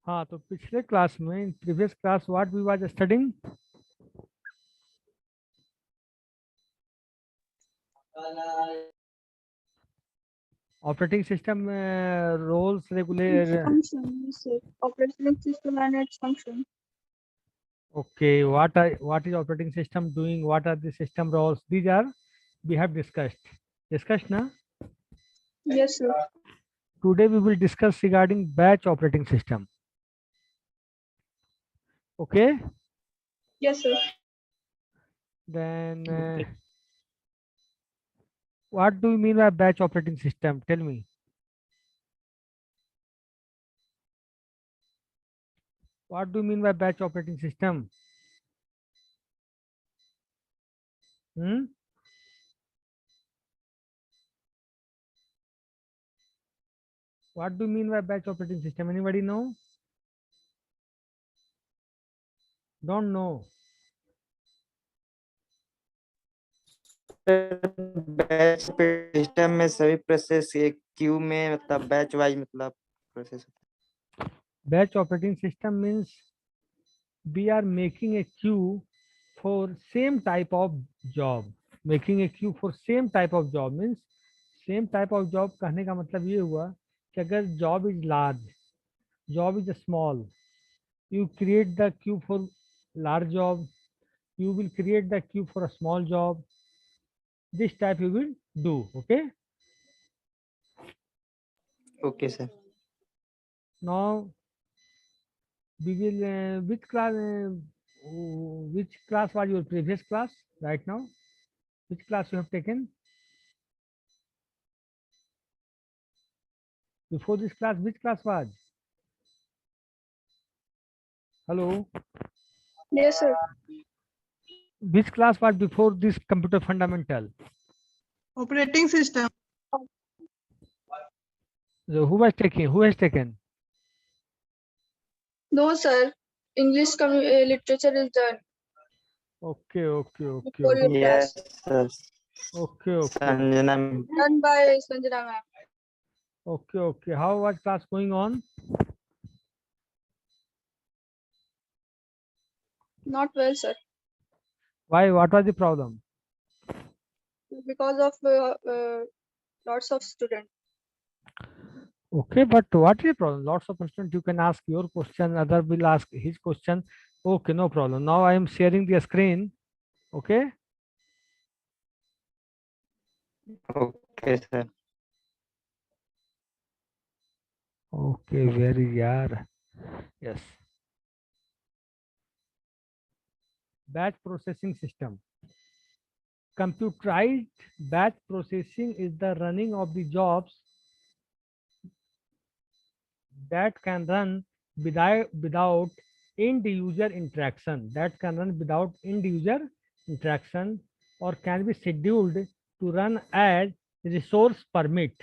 हाँ, तो पिछले क्लास में, in previous class what we was studying, operating system roles Its regulate. function is operating system and its function. Okay, what is operating system doing? What are the system roles? These are we have discussed. Discussed na? Yes, sir. Today we will discuss regarding batch operating system. Okay? Yes, sir. Then Okay. what do you mean by batch operating system? Tell me. What do you mean by batch operating system? Hmm? What do you mean by batch operating system? Anybody know? Don't know. Batch system में सभी process एक Q में मतलब batch wise मतलब process. Batch operating system means we are making a queue for same type of job. Making a queue for same type of job means same type of job कहने का मतलब ये हुआ कि अगर job is large, job is small, you create the queue for large job, you will create the queue for a small job. This type you will do. Okay. Okay sir. Now we will which class was your previous class right now? Which class you have taken? Before this class, which class was? Hello. Yes, sir. Which class was before this computer fundamental? Operating system. So who was taking? Who has taken? No, sir. English literature is done Okay, okay, okay, before your okay, yes class. Sir. okay, okay, Sanjana ma'am. Done by Sanjana ma'am. okay, okay. How was class going on? Not well, sir. Why? What was the problem? Because of lots of students. Okay, but what is the problem? Lots of questions. You can ask your question. Other will ask his question. Okay, no problem. Now I am sharing the screen. Okay. Okay sir. Okay, very yaar. Yes. Batch processing system. Computerized batch processing is the running of the jobs that can run without end user interaction. That can run without end user interaction or can be scheduled to run as resource permit.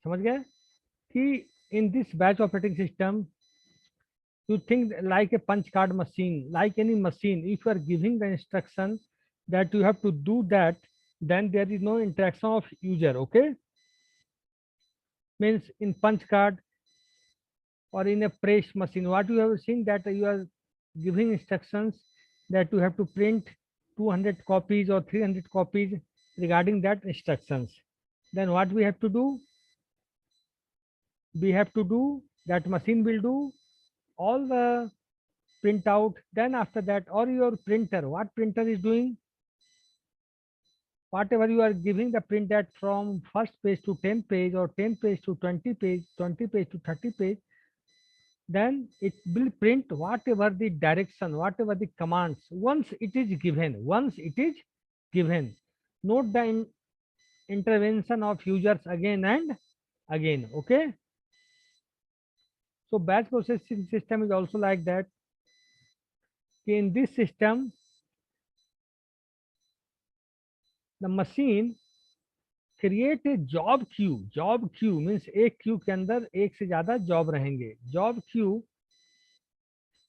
समझ गए कि in this batch operating system you think like a punch card machine, like any machine. If you are giving the instruction that you have to do that, then there is no interaction of user. Okay, means in punch card or in a press machine, what you have seen that you are giving instructions that you have to print 200 copies or 300 copies regarding that instructions. Then what we have to do? We have to do that machine will do all the printout. Then after that, or your printer, what printer is doing? Whatever you are giving the print that from first page to 10 page or 10 page to 20 page, 20 page to 30 page, then it will print whatever the direction, whatever the commands once it is given. Note the intervention of users again and again. Okay, so batch processing system is also like that. In this system the machine create a job queue means एक queue के अंदर एक से ज्यादा job रहेंगे, job queue,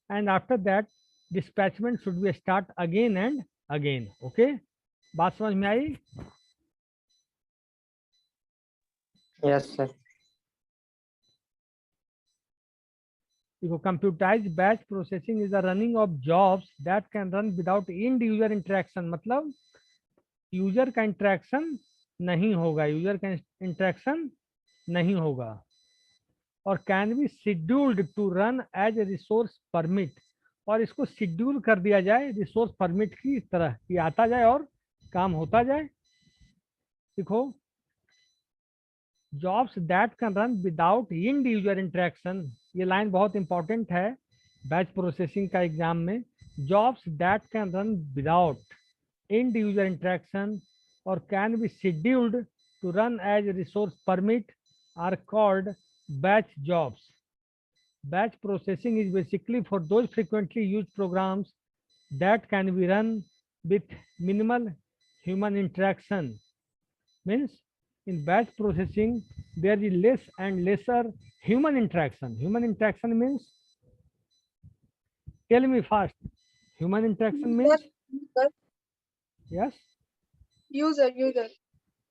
and after that dispatchment should be start again and again. Okay, बात समझ में आई? Yes sir. देखो, computerized batch processing is the running of jobs that can run without end user interaction. मतलब user का interaction नहीं होगा, user का इंटरेक्शन नहीं होगा, और can be scheduled to run as a resource permit, और इसको शेड्यूल कर दिया जाए रिसोर्स परमिट की तरह कि आता जाए और काम होता जाए। देखो, jobs that can run without end user interaction, ये लाइन बहुत इंपॉर्टेंट है बैच प्रोसेसिंग का एग्जाम में। Jobs that can run without end user interaction और can be scheduled to run as resource permit are called batch jobs. Batch processing is basically for those frequently used programs that can be run with minimal human interaction. Means in batch processing there is less and lesser human interaction. Human interaction means, tell me fast. Human interaction means, yes, User.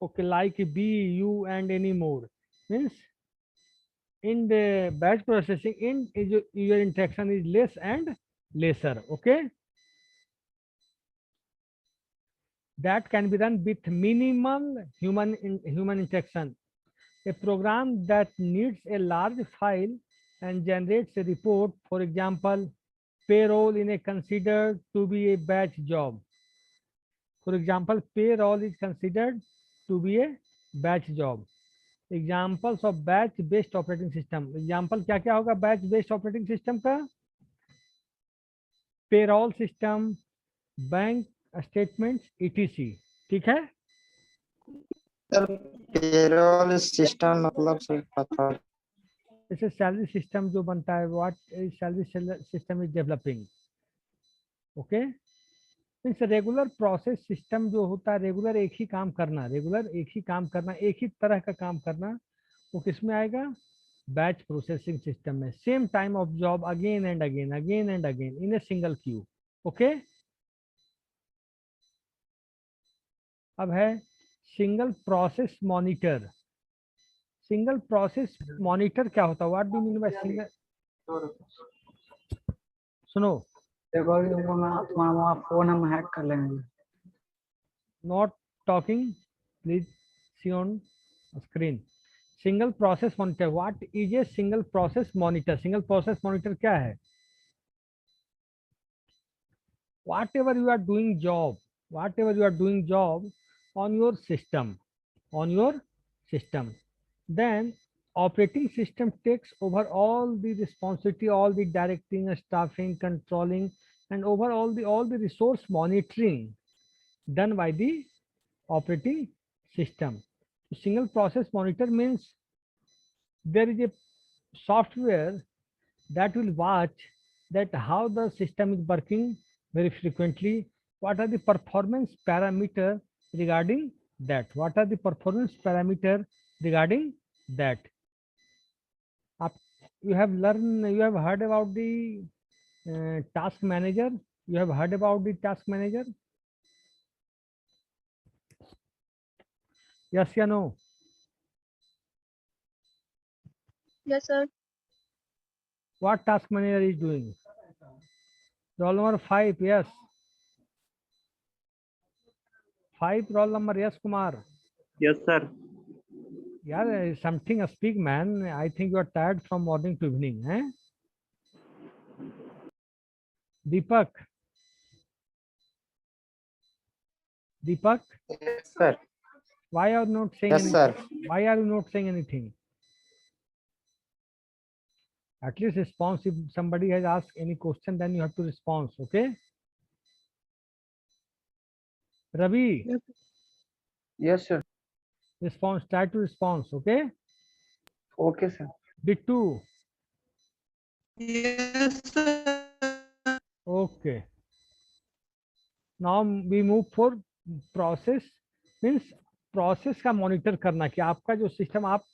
okay, like B, U and any more. Means in the batch processing, in user interaction is less and lesser. Okay, that can be done with minimal human interaction. A program that needs a large file and generates a report, for example payroll, in a considered to be a batch job. For example, payroll is considered to be a batch job. Examples of batch based operating system, example क्या क्या होगा batch based operating system का? Payroll system, bank statements, etc. ठीक है, sir payroll system मतलब sir पता। जैसे salary system जो बनता है, what salary system is developing. Okay, means regular process system जो होता है, रेगुलर एक ही काम करना, रेगुलर एक ही काम करना, एक ही तरह का काम करना, वो किस में आएगा? बैच प्रोसेसिंग सिस्टम में। Same time of job again and again in a single Q. Okay, अब है single process monitor. Single process monitor क्या होता है? What do mean by single? सुनो, तुम्हारा फोन हम हैक कर लेंगे। not talking, please see on screen. Single process monitor, what is a single process monitor? Single process monitor क्या है? Whatever you are doing job on your system, then operating system takes over all the responsibility, all the directing, staffing, controlling, and over all the resource monitoring done by the operating system. Single process monitor means there is a software that will watch that how the system is working very frequently, what are the performance parameter regarding that, you have heard about the task manager. Yes or no? Yes, sir. What task manager is doing? Roll number 5, yes. 5 roll number, yes, Kumar. Yes, sir. Yeah, something speak, man. I think you are tired from morning to evening. Eh? Deepak. Yes, sir. Why are you not saying Yes, anything? sir. Why are you not saying anything? At least response. If somebody has asked any question, then you have to respond. Okay. Ravi, Yes, sir. response. Try to respond. Okay. Okay, sir. Bittu. Yes, sir. Okay. Now we move for process. Means process का monitor करना कि आपका जो system, आप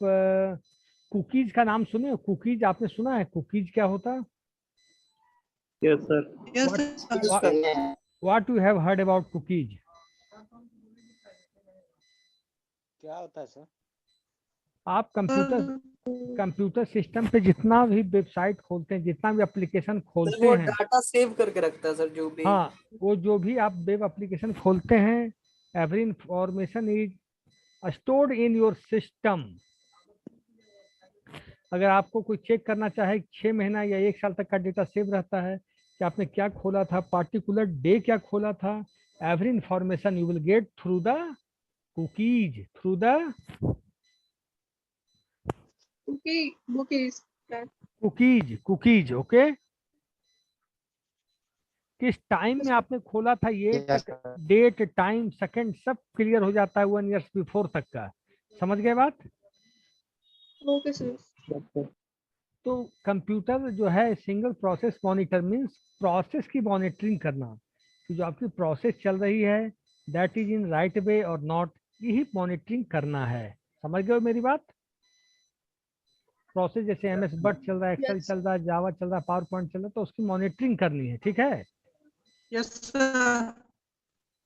cookies का नाम सुने? Cookies आपने सुना है? कुकीज क्या होता है? Yes, sir. Yes, sir. What you have heard about cookies? क्या होता है सर? आप कंप्यूटर सिस्टम पे जितना भी वेबसाइट खोलते हैं, जितना भी एप्लीकेशन सर खोलते वो हैं, डाटा सेव करके रखता है सर जो भी। हाँ, वो जो भी आप वेब एप्लीकेशन खोलते हैं, every information is stored in your system. अगर आपको कोई चेक करना चाहे 6 महीना या 1 साल तक का डेटा सेव रहता है कि आपने क्या खोला था, पार्टिकुलर डे क्या खोला था, every information you will get through the cookies, through the Cookies. Cookies. Okay, किस टाइम में आपने खोला था, ये Yes, तक sir. डेट, टाइम, सेकंड सब क्लियर हो जाता है 1 ईयर बिफोर तक का। समझ गए बात? Okay, sir. Yes, sir. तो कंप्यूटर जो है single process monitor means process की मॉनिटरिंग करना कि जो आपकी प्रोसेस चल रही है that is in right way और नॉट, यही मॉनिटरिंग करना है। समझ गए हो मेरी बात? प्रोसेस जैसे एमएस वर्ड चल रहा है, एक्सेल Yes. चल रहा है, जावा चल रहा है, पावर पॉइंट चल रहा है, तो उसकी मॉनिटरिंग करनी है। ठीक है, यस सर।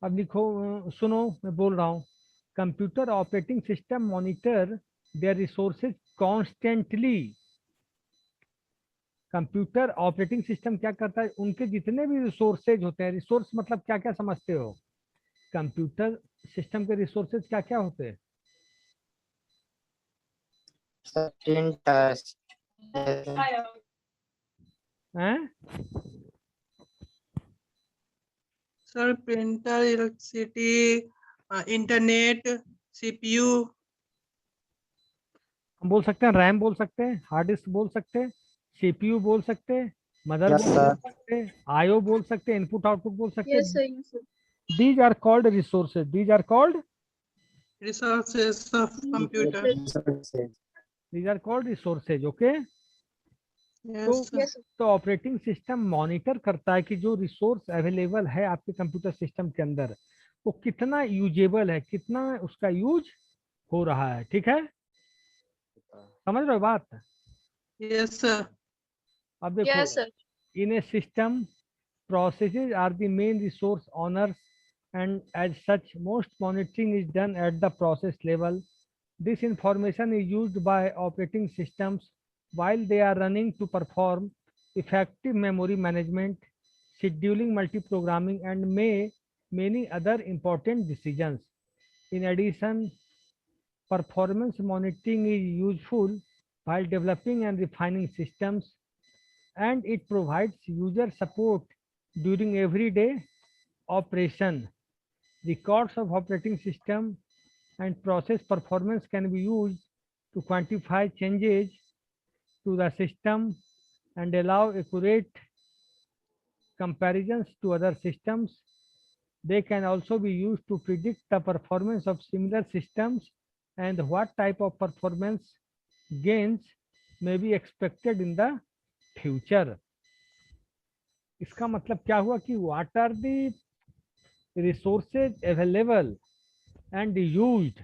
अब लिखो, सुनो मैं बोल रहा हूँ। Computer operating system monitor their resources constantly. Computer operating system क्या करता है, उनके जितने भी रिसोर्सेज होते हैं, रिसोर्स मतलब क्या क्या समझते हो? कंप्यूटर सिस्टम के रिसोर्सेज क्या क्या होते हैं? Sir, printers. Yes, sir. हैं? Sir printer, electricity, internet, CPU. हम बोल सकते हैं रैम बोल सकते हैं, हार्ड डिस्क बोल सकते हैं, सीपीयू बोल सकते हैं, मदरबोर्ड Yes, बोल sir. सकते हैं, आईओ बोल सकते हैं, इनपुट आउटपुट बोल सकते Yes, हैं। sir. Yes, sir. These are called resources, these are called resources of computer. Resources. These are called resources. Okay, yes sir. Yes, sir. तो ऑपरेटिंग सिस्टम मॉनिटर करता है कि जो रिसोर्स अवेलेबल है आपके कंप्यूटर सिस्टम के अंदर वो कितना यूजेबल है, कितना उसका यूज हो रहा है। ठीक है, समझ रहे हो बात? Yes sir. अब देखो, Yes, sir. in a system processes are the main resource owners and as such most monitoring is done at the process level. This information is used by operating systems while they are running to perform effective memory management, scheduling, multiprogramming and many other important decisions. In addition, performance monitoring is useful while developing and refining systems, and it provides user support during everyday operation. Records of operating system and process performance can be used to quantify changes to the system and allow accurate comparisons to other systems. They can also be used to predict the performance of similar systems and what type of performance gains may be expected in the future. इसका मतलब क्या हुआ कि what are the resources available and used,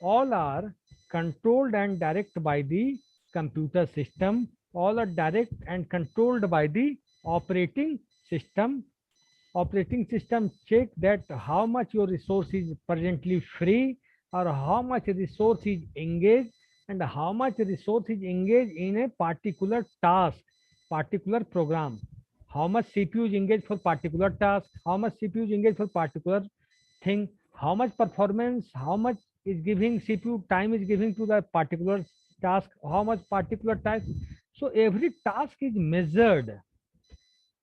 all are controlled and directed by the computer system, all are direct and controlled by the operating system. Operating system check that how much your resource is presently free or how much resource is engaged and how much resource is engaged in a particular task, particular program. How much CPU is engaged for particular task, how much CPU is engaged for particular thing, how much performance, how much is giving CPU time is giving to the particular task, how much particular task. So every task is measured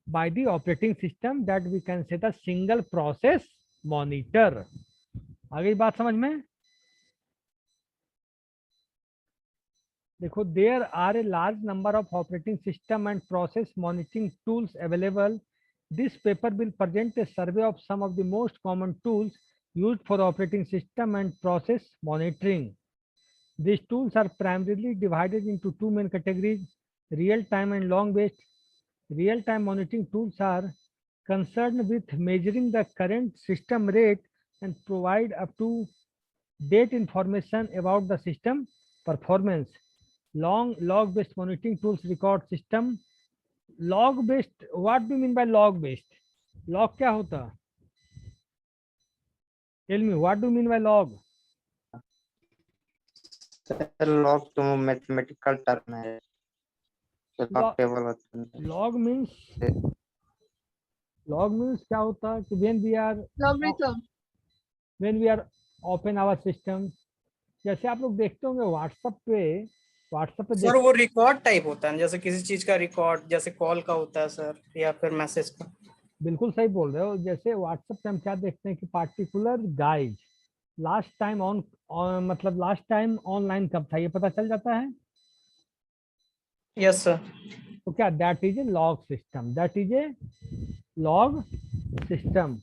by the operating system that we can say the single process monitor. आ गई बात समझ में? देखो, there are a large number of operating system and process monitoring tools available. This paper will present a survey of some of the most common tools used for operating system and process monitoring. These tools are primarily divided into two main categories: real-time and long-based. Real-time monitoring tools are concerned with measuring the current system rate and provide up-to-date information about the system performance. Log-based monitoring tools record system. Log-based, what do you mean by log-based? Log क्या होता? Tell me, what do you mean by log? Sir log तो mathematical term है, log table होता है। Log means क्या होता है कि Logarithm. When we are open our system, जैसे आप लोग देखते होंगे व्हाट्सएप पे सर वो रिकॉर्ड टाइप होता है, जैसे किसी चीज का रिकॉर्ड, जैसे कॉल का होता है सर, या फिर मैसेज का। बिल्कुल सही बोल रहे हो। जैसे व्हाट्सएप पे हम क्या देखते हैं कि पार्टिकुलर गाइज लास्ट टाइम मतलब लास्ट टाइम ऑनलाइन कब था ये पता चल जाता है। Yes sir. तो क्या that is a log system, that is a log system.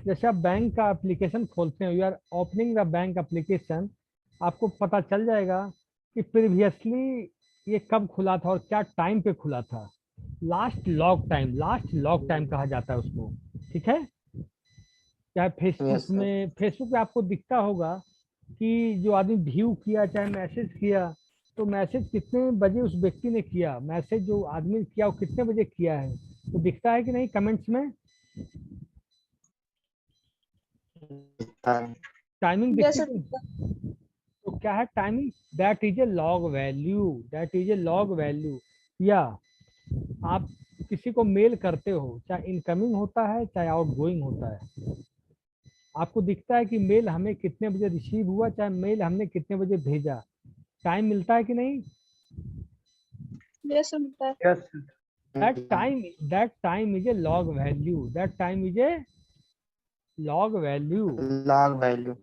जैसे आप बैंक का एप्लीकेशन खोलते हैं, you are opening the bank application, आपको पता चल जाएगा कि प्रीवियसली ये कब खुला था और क्या टाइम पे खुला था। लास्ट लॉग टाइम कहा जाता है उसको, ठीक है। चाहे Yes, sir. फेसबुक पे आपको दिखता होगा कि जो आदमी व्यू किया चाहे मैसेज किया, तो मैसेज कितने बजे उस व्यक्ति ने किया, मैसेज जो आदमी किया वो कितने बजे किया है, तो दिखता है कि नहीं कमेंट्स में टाइमिंग Yes, दिखती sir. है। तो क्या है timing, that is a log value, that is a log value. या आप किसी को मेल करते हो, चाहे इनकमिंग होता है चाहे आउटगोइंग होता है, आपको दिखता है कि मेल हमें कितने बजे रिसीव हुआ, चाहे मेल हमने कितने बजे भेजा, टाइम मिलता है कि नहीं। Yes, sir. मिलता है. Yes sir. that time is a log value, that time is a log value। Log value.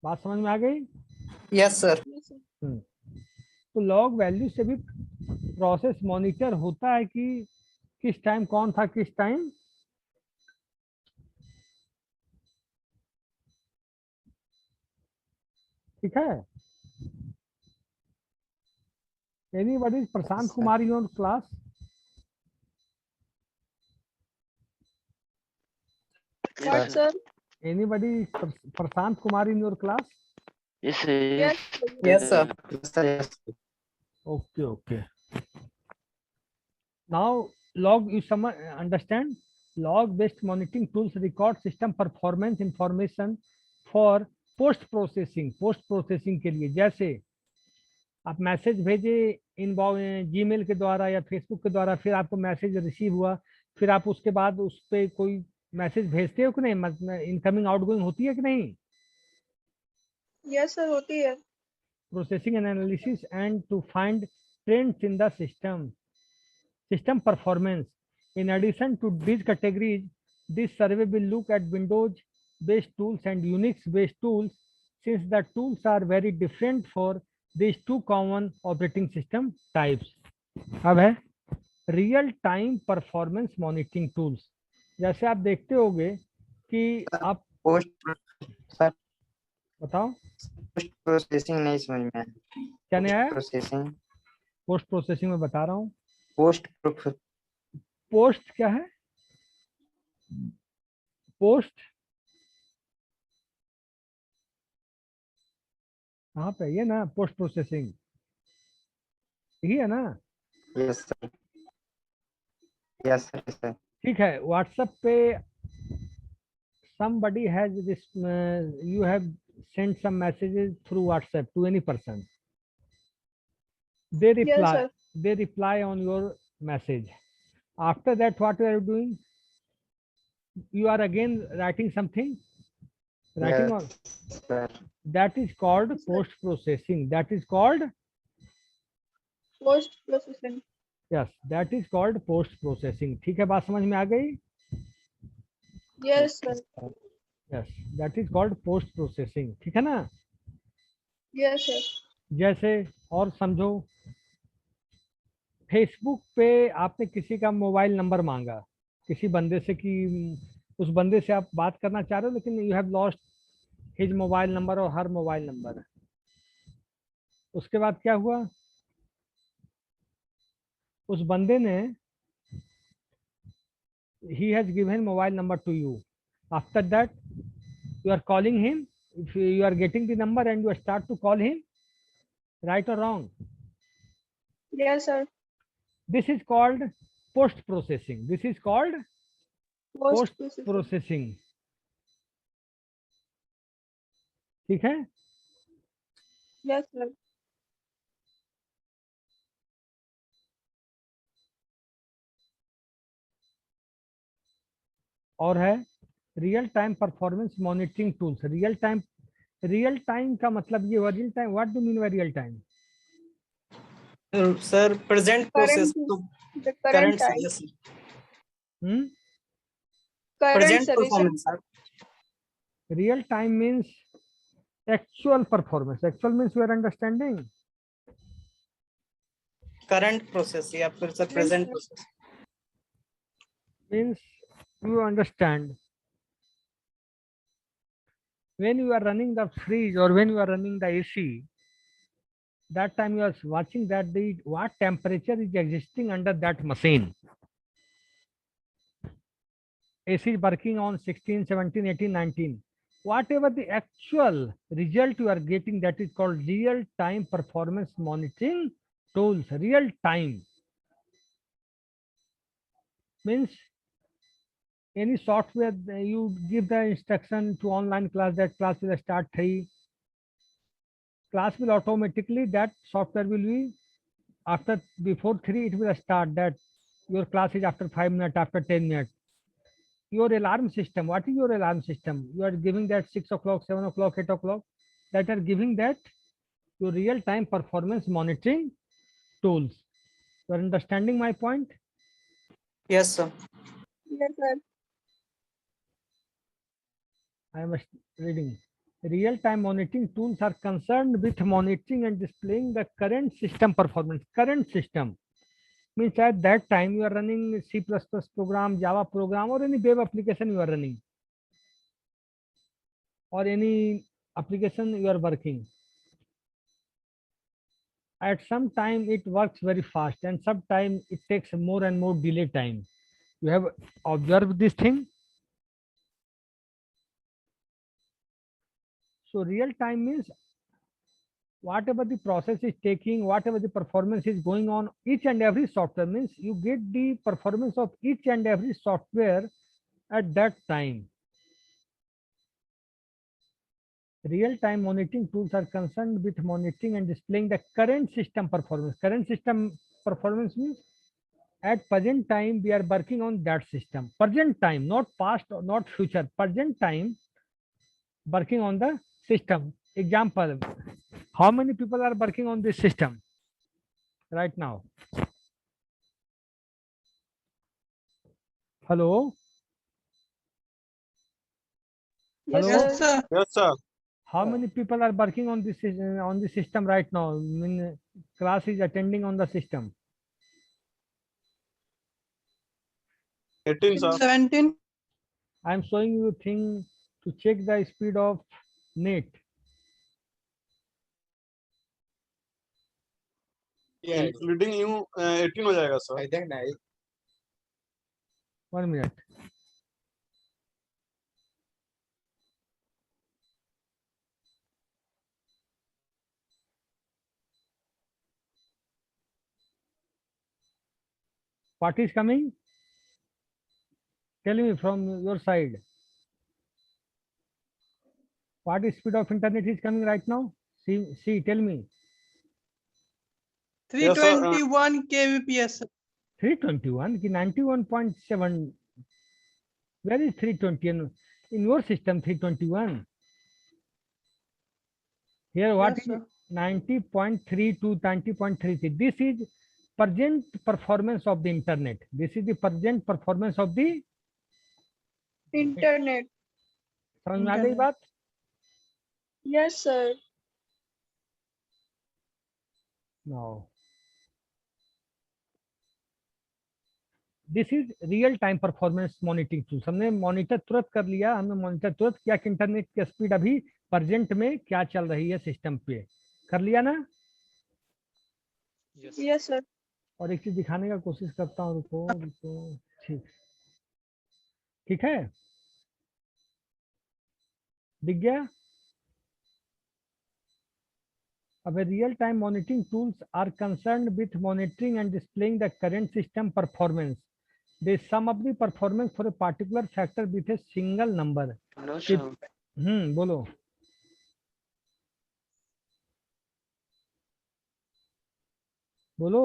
बात समझ में आ गई। Yes sir. Yes, sir. तो लॉग वैल्यू से भी प्रोसेस मॉनिटर होता है कि किस टाइम कौन था, किस टाइम। ठीक है। Anybody Prashant Kumar in your class. What, sir? Anybody Prashant Kumar in your class. Yes, Yes. Yes sir. Yes, sir. Okay. Now log, you some understand, log based monitoring tools record system performance information for post processing के लिए, जैसे आप message भेजे Gmail के द्वारा या Facebook के द्वारा, फिर आपको मैसेज रिसीव हुआ, फिर आप उसके बाद उस पर कोई मैसेज भेजते हो कि नहीं, इनकमिंग आउटगोइंग होती है कि नहीं। Yes, sir. होती है. Processing and analysis and to find trends in the system performance. In addition to these categories, this survey will look at Windows based tools and Unix based tools, since the tools are very different for these two common operating system types. अब है real time performance monitoring tools. जैसे आप देखते होंगे कि आप post sir बताओ post processing नहीं समझ में आया। क्या नहीं आया। प्रोसेसिंग पोस्ट प्रोसेसिंग में बता रहा हूँ। पोस्ट क्या है पोस्ट, कहाँ पे ये ना, पोस्ट प्रोसेसिंग यही है ना। Yes sir yes sir. ठीक है। व्हाट्सएप पे somebody has this you have sent some messages through WhatsApp to any person, they reply, Yes, sir. they reply on your message. After that what are you doing, you are again writing something, writing on, Sir. that is called post processing, that is called, Post processing. yes, that is called post processing। ठीक है, बात समझ में आ गई। Yes, sir. yes, that is called post processing। ठीक है ना। Yes, sir. जैसे और समझो, फेसबुक पे आपने किसी का मोबाइल नंबर मांगा किसी बंदे से कि उस बंदे से आप बात करना चाह रहे हो, लेकिन you have lost his mobile number और हर मोबाइल नंबर। उसके बाद क्या हुआ, उस बंदे ने he has given mobile number to you, after that you are calling him, if you are getting the number and you start to call him, right or wrong, Yes, sir. this is called post processing, this is called Post post processing. processing। ठीक है। Yes, sir. और है real time performance monitoring tools. Real time का मतलब ये real time, what do mean by real time? Sir present process Current, तो the current current time. Yes Current, present sir. Performance sir real time means actual performance. Actual means you are understanding. Current process या फिर sir present sir. Process Means you understand. When you are running the fridge or when you are running the AC, that time you are watching that the what temperature is existing under that machine. AC is working on 16, 17, 18, 19. Whatever the actual result you are getting, that is called real time performance monitoring tools. Real time means any software you give the instruction to online class, that class will start 3. Class will automatically, that software will be after, before 3 it will start that your class is after 5 minutes, after 10 minutes. Your alarm system, what is your alarm system? You are giving that 6 o'clock, 7 o'clock, 8 o'clock, that are giving that your real time performance monitoring tools. You are understanding my point? Yes sir Yes, sir. I am reading. Real-time monitoring tools are concerned with monitoring and displaying the current system performance. Current system means at that time you are running C++ program, Java program, or any web application you are running, or any application you are working. At some time it works very fast, and sometimes it takes more and more delay time. You have observed this thing. So real time means whatever the process is taking, whatever the performance is going on, each and every software, means you get the performance of each and every software at that time. Real-time monitoring tools are concerned with monitoring and displaying the current system performance. Current system performance means at present time we are working on that system. Present time, not past or not future. Present time working on the system. Example, how many people are working on this system right now? Hello? Yes, Hello? Yes, sir. Yes, sir. How many people are working on this system right now? I mean, class is attending on the system. 18, sir. 17. I am showing you thing to check the speed of net. Including you, 18 हो जाएगा, sir. 1 minute. What is coming? Tell me from your side. What is speed of internet is coming right now? See, tell me. 321 kbps. sir. 321 ki 91.7. Where is 320? In your system 321. Here what Yes, is sir. 90.3 to 90.33? This is present performance of the internet. This is the present performance of the Internet. समझ में आ गई बात? Yes, sir. Now this is real time performance monitoring tools. हमने monitor तुरंत कर लिया, हमने monitor तुरंत किया कि इंटरनेट की स्पीड अभी प्रेजेंट में क्या चल रही है सिस्टम पे, कर लिया ना? Yes, sir. और एक चीज दिखाने का कोशिश करता हूँ, रुको। ठीक है, दिख गया? अब real time monitoring tools are concerned with monitoring and displaying the current system performance. They sum up the performance for a particular factor with a single number. बोलो. बोलो।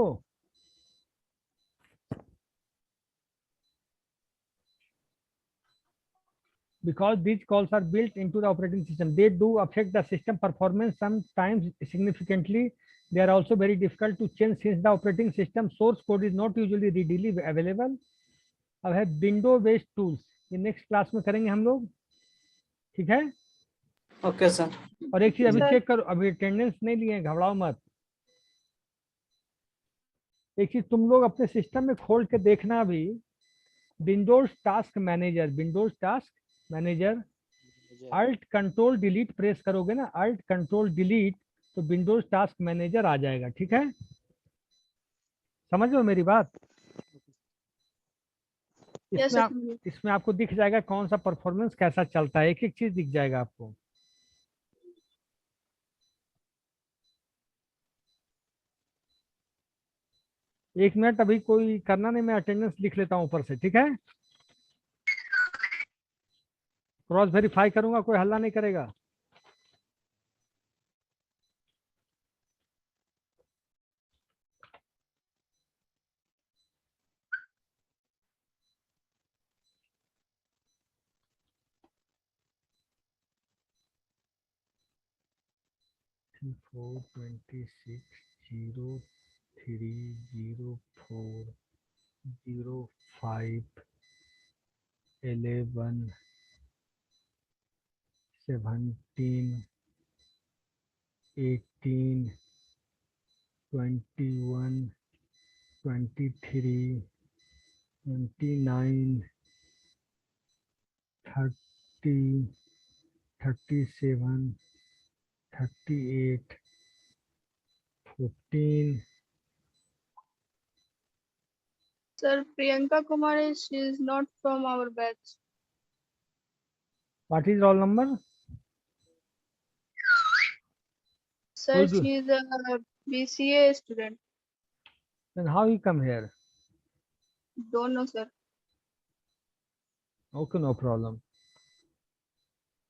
Because these calls are built into the operating system, they do affect the system performance sometimes significantly. They are also very difficult to change since the operating system source code is not usually readily available. अब है window based tools, ये next class में करेंगे हम लोग, ठीक है। Okay sir. और एक चीज अभी सर। चेक करो, अभी अटेंडेंस नहीं लिए, घबराओ मत। एक चीज तुम लोग अपने सिस्टम में खोल के देखना अभी, Windows task manager, Windows task manager alt control delete press करोगे ना, अल्ट कंट्रोल डिलीट, तो विंडोज टास्क मैनेजर आ जाएगा, ठीक है। समझ लो मेरी बात। यस इसमें सर। इसमें आपको दिख जाएगा कौन सा परफॉर्मेंस कैसा चलता है, एक एक चीज दिख जाएगा आपको। एक मिनट अभी कोई करना नहीं, मैं अटेंडेंस लिख लेता हूं ऊपर से, ठीक है। क्रॉस वेरीफाई करूंगा, कोई हल्ला नहीं करेगा। Four 26 03 05 11 17 18 21 23 29 30 37 38 14 Sir, Priyanka Kumari, she is not from our batch. What is roll number? Sir, Who do- she is a BCA student. Then how he come here? Don't know, sir. Okay, no problem.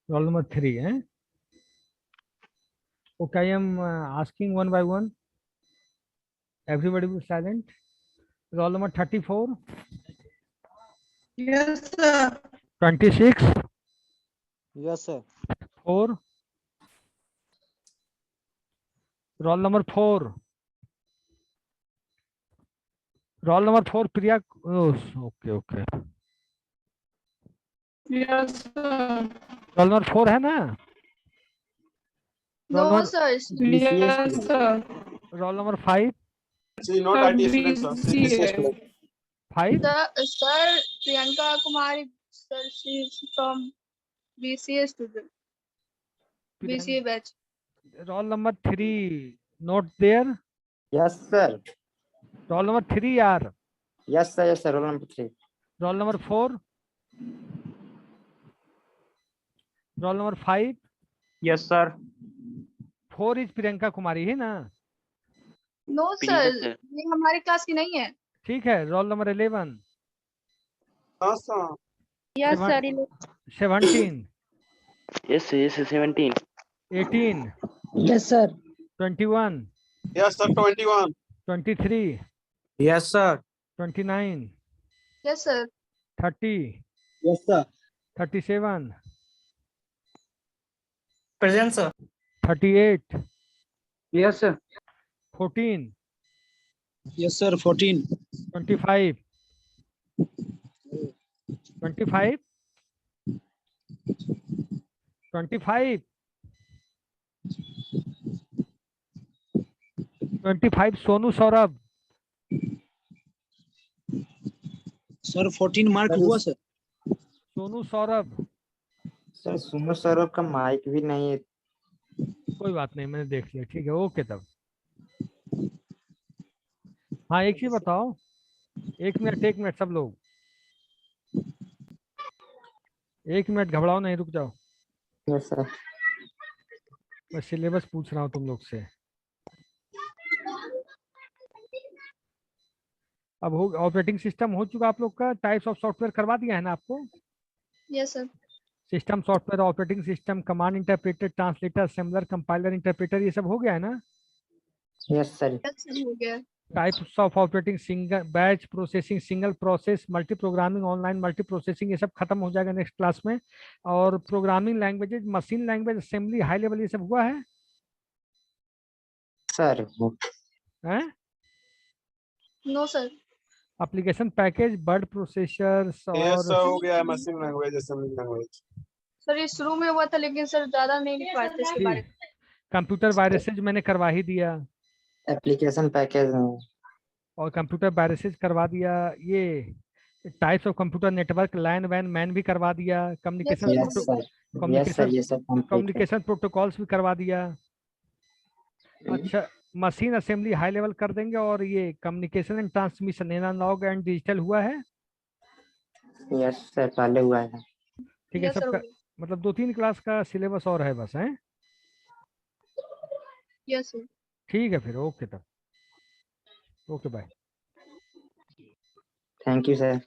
Roll number 3, eh? Okay, I am asking one by one. Everybody be silent. Roll number 34, Yes, sir. 26, Yes, sir. 4. Roll number 4. Roll number 4, Priya. Oh, okay. Yes, sir. Roll number 4 है ना? Roll No, number, sir. She, Yes, sir. roll number 5. She is not IT student, sir. She is BCA student. 5. sir, Priyanka Kumari, sir, she is from BCA student. BCA batch. Roll number 3. Not there. Yes, sir. Roll number 3 यार. Yes, sir. Yes, sir. Roll number 3. Roll number 4. Roll number 5. Yes sir. 4 is Priyanka Kumari है ना? No, sir. ये हमारे class की नहीं है. ठीक है। Roll number 11. हाँ, sir. Yes, sir. 17. Yes, 17. 18. Yes, sir. 21. Yes, sir. 21. 23. Yes sir. 29. Yes, sir. 30. Yes, sir. 37. Present sir. 38. Yes, sir. 14. Yes, sir. 14. 25. 25. 25. 25 Sonu Saurabh. Sir 14 mark हुआ सर। सोनू सौरभ। सर सुनो सौरभ का माइक भी नहीं है। कोई बात नहीं, मैंने देख लिया, ठीक है, ओके तब। हाँ एक चीज बताओ, एक मिनट सब लोग, एक मिनट घबराओ नहीं, रुक जाओ। Yes sir. मैं सिलेबस पूछ रहा हूँ तुम लोग से। अब हो ऑपरेटिंग सिस्टम हो चुका आप लोग का, टाइप्स ऑफ सॉफ्टवेयर करवा दिया है ना आपको? Yes, sir. System software, operating system, command interpreter, translator, assembler, compiler, interpreter, ये सब हो गया है ना? Yes sir. Yes, sir. हो गया. Types of operating, single batch processing, single process, multi programming, online multi processing, ये सब खत्म हो जाएगा नेक्स्ट क्लास में। और programming languages, machine language, assembly, high level, ये सब हुआ है सर हैं? No sir. Application package, word processors ये और सब हो गया machine language, assembly language. Sir ये शुरू में हुआ था लेकिन सर ज्यादा नहीं लिख पाए थे इसके बारे में। कंप्यूटर वायरसेज मैंने करवा ही दिया, एप्लीकेशन पैकेज और कंप्यूटर वायरसेज करवा दिया। ये types of computer network, LAN वैन मैन भी करवा दिया। Communication Yes, yes sir, yes sir, ये सब कंप्लीट है। कम्युनिकेशन प्रोटोकॉल्स भी करवा दिया। अच्छा, मशीन असेंबली हाई लेवल कर देंगे। और ये communication and transmission, analog and digital हुआ है। यस सर, पहले हुआ है। ठीक है, Yes, sir, सबका मतलब 2-3 क्लास का सिलेबस और है बस, है। Yes sir. ठीक है फिर, ओके तब, okay bye. Thank you sir.